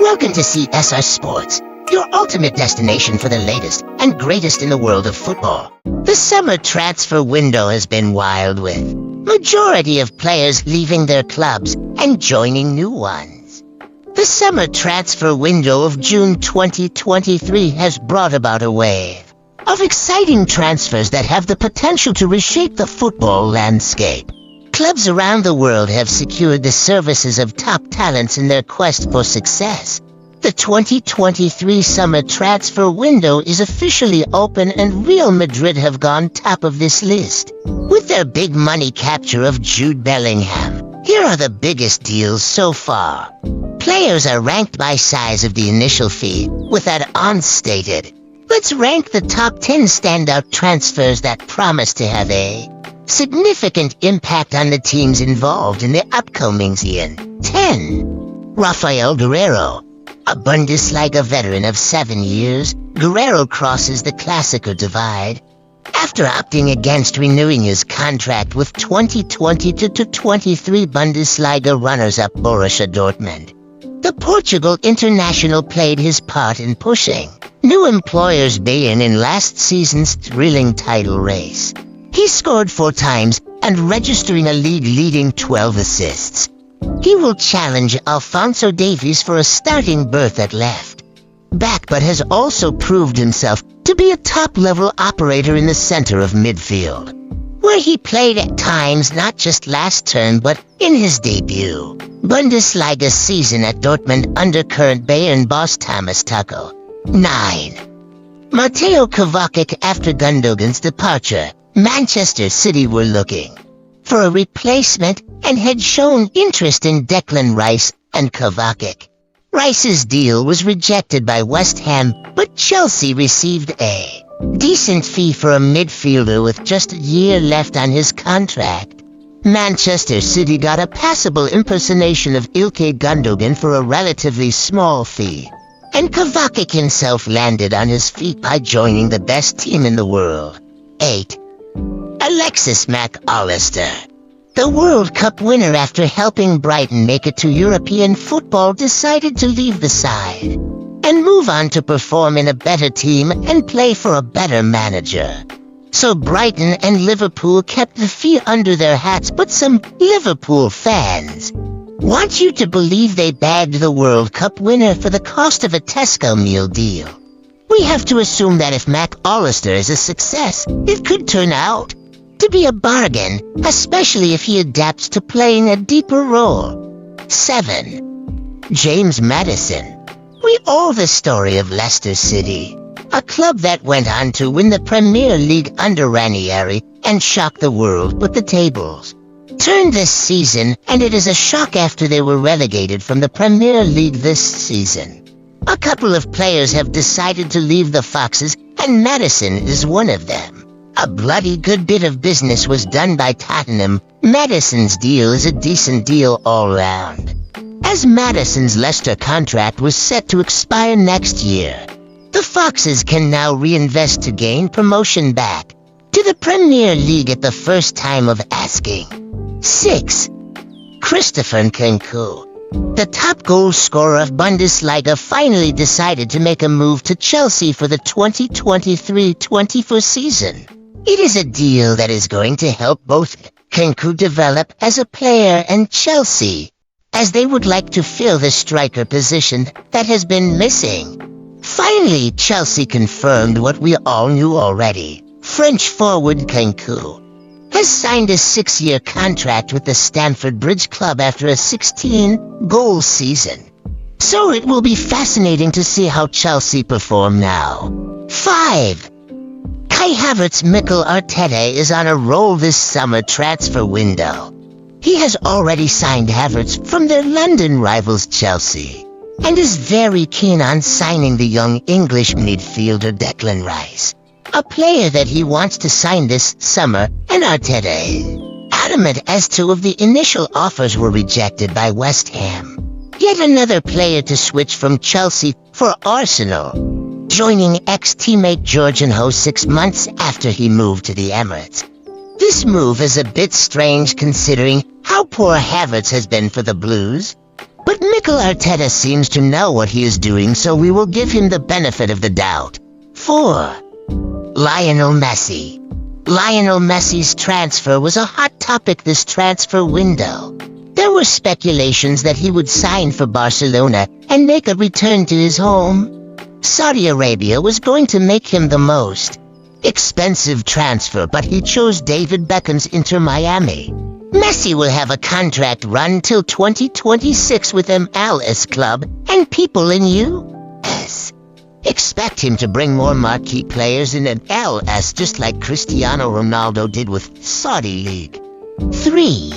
Welcome to CSR Sports, your ultimate destination for the latest and greatest in the world of football. The summer transfer window has been wild with majority of players leaving their clubs and joining new ones. The summer transfer window of June 2023 has brought about a wave of exciting transfers that have the potential to reshape the football landscape. Clubs around the world have secured the services of top talents in their quest for success. The 2023 summer transfer window is officially open, and Real Madrid have gone top of this list with their big money capture of Jude Bellingham. Here are the biggest deals so far. Players are ranked by size of the initial fee, with that unstated. Let's rank the top 10 standout transfers that promise to have a significant impact on the teams involved in the upcoming season. 10. Raphael Guerreiro. A Bundesliga veteran of 7 years, Guerreiro crosses the Classico divide after opting against renewing his contract with 2022-23 Bundesliga runners-up Borussia Dortmund. The Portugal international played his part in pushing new employers Bayern in last season's thrilling title race. He scored 4 times and registering a league-leading 12 assists. He will challenge Alphonso Davies for a starting berth at left back, but has also proved himself to be a top-level operator in the center of midfield, where he played at times not just last term but in his debut Bundesliga season at Dortmund under current Bayern boss Thomas Tuchel. 9. Mateo Kovacic. After Gundogan's departure, Manchester City were looking for a replacement and had shown interest in Declan Rice and Kovacic. Rice's deal was rejected by West Ham, but Chelsea received a decent fee for a midfielder with just a year left on his contract. Manchester City got a passable impersonation of Ilkay Gundogan for a relatively small fee, and Kovacic himself landed on his feet by joining the best team in the world. 8. Alexis Mac Allister. The World Cup winner, after helping Brighton make it to European football, decided to leave the side and move on to perform in a better team and play for a better manager. So Brighton and Liverpool kept the fee under their hats, but some Liverpool fans want you to believe they bagged the World Cup winner for the cost of a Tesco meal deal. We have to assume that if Mac Allister is a success, it could turn out to be a bargain, especially if he adapts to playing a deeper role. 7. James Maddison. We all the story of Leicester City, a club that went on to win the Premier League under Ranieri and shock the world, but the tables turned this season, and it is a shock after they were relegated from the Premier League this season. A couple of players have decided to leave the Foxes, and Maddison is one of them. A bloody good bit of business was done by Tottenham. Maddison's deal is a decent deal all round, as Maddison's Leicester contract was set to expire next year. The Foxes can now reinvest to gain promotion back to the Premier League at the first time of asking. 6. Christopher Nkunku. The top goal scorer of Bundesliga finally decided to make a move to Chelsea for the 2023-24 season. It is a deal that is going to help both Nkunku develop as a player and Chelsea, as they would like to fill the striker position that has been missing. Finally, Chelsea confirmed what we all knew already. French forward Nkunku has signed a 6-year contract with the Stamford Bridge club after a 16-goal season. So it will be fascinating to see how Chelsea perform now. 5. Kai Havertz. Mikel Arteta is on a roll this summer transfer window. He has already signed Havertz from their London rivals Chelsea, and is very keen on signing the young English midfielder Declan Rice, a player that he wants to sign this summer, and Arteta is adamant as 2 of the initial offers were rejected by West Ham. Yet another player to switch from Chelsea for Arsenal, joining ex-teammate Jorginho 6 months after he moved to the Emirates. This move is a bit strange considering how poor Havertz has been for the Blues. But Mikel Arteta seems to know what he is doing, so we will give him the benefit of the doubt. 4. Lionel Messi. Lionel Messi's transfer was a hot topic this transfer window. There were speculations that he would sign for Barcelona and make a return to his home. Saudi Arabia was going to make him the most expensive transfer, but he chose David Beckham's Inter Miami. Messi will have a contract run till 2026 with MLS club, and people in US expect him to bring more marquee players in MLS, just like Cristiano Ronaldo did with Saudi League. 3.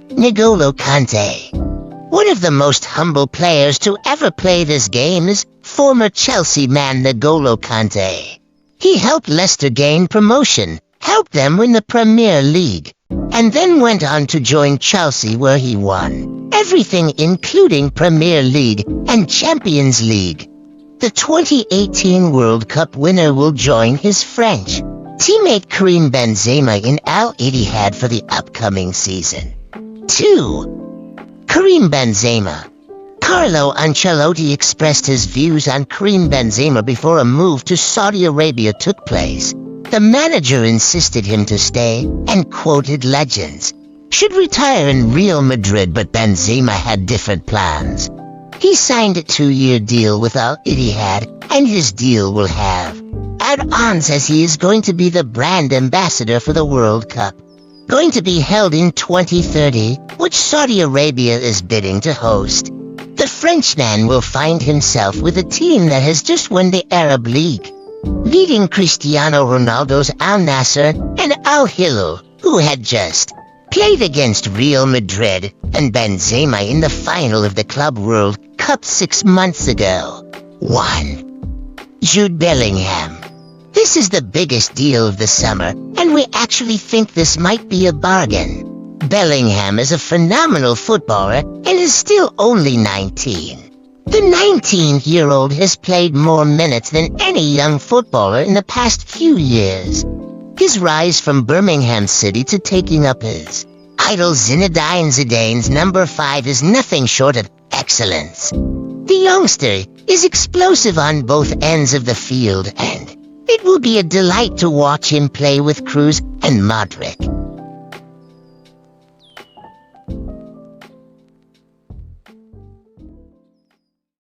N'Golo Kante. One of the most humble players to ever play this game is former Chelsea man N'Golo Kante. He helped Leicester gain promotion, helped them win the Premier League, and then went on to join Chelsea, where he won everything, including Premier League and Champions League. The 2018 World Cup winner will join his French teammate Karim Benzema in Al-Ittihad for the upcoming season. 2. Karim Benzema. Carlo Ancelotti expressed his views on Karim Benzema before a move to Saudi Arabia took place. The manager insisted him to stay and quoted legends should retire in Real Madrid, but Benzema had different plans. He signed a 2-year deal with Al-Ittihad, and his deal will have add-ons, as he is going to be the brand ambassador for the World Cup, going to be held in 2030, which Saudi Arabia is bidding to host. The Frenchman will find himself with a team that has just won the Arab League, beating Cristiano Ronaldo's Al Nassr and Al Hilal, who had just played against Real Madrid and Benzema in the final of the Club World Cup 6 months ago. 1. Jude Bellingham. This is the biggest deal of the summer, and we actually think this might be a bargain. Bellingham is a phenomenal footballer and is still only 19. The 19-year-old has played more minutes than any young footballer in the past few years. His rise from Birmingham City to taking up his idol Zinedine Zidane's number 5 is nothing short of excellence. The youngster is explosive on both ends of the field, and it will be a delight to watch him play with Kroos and Modric.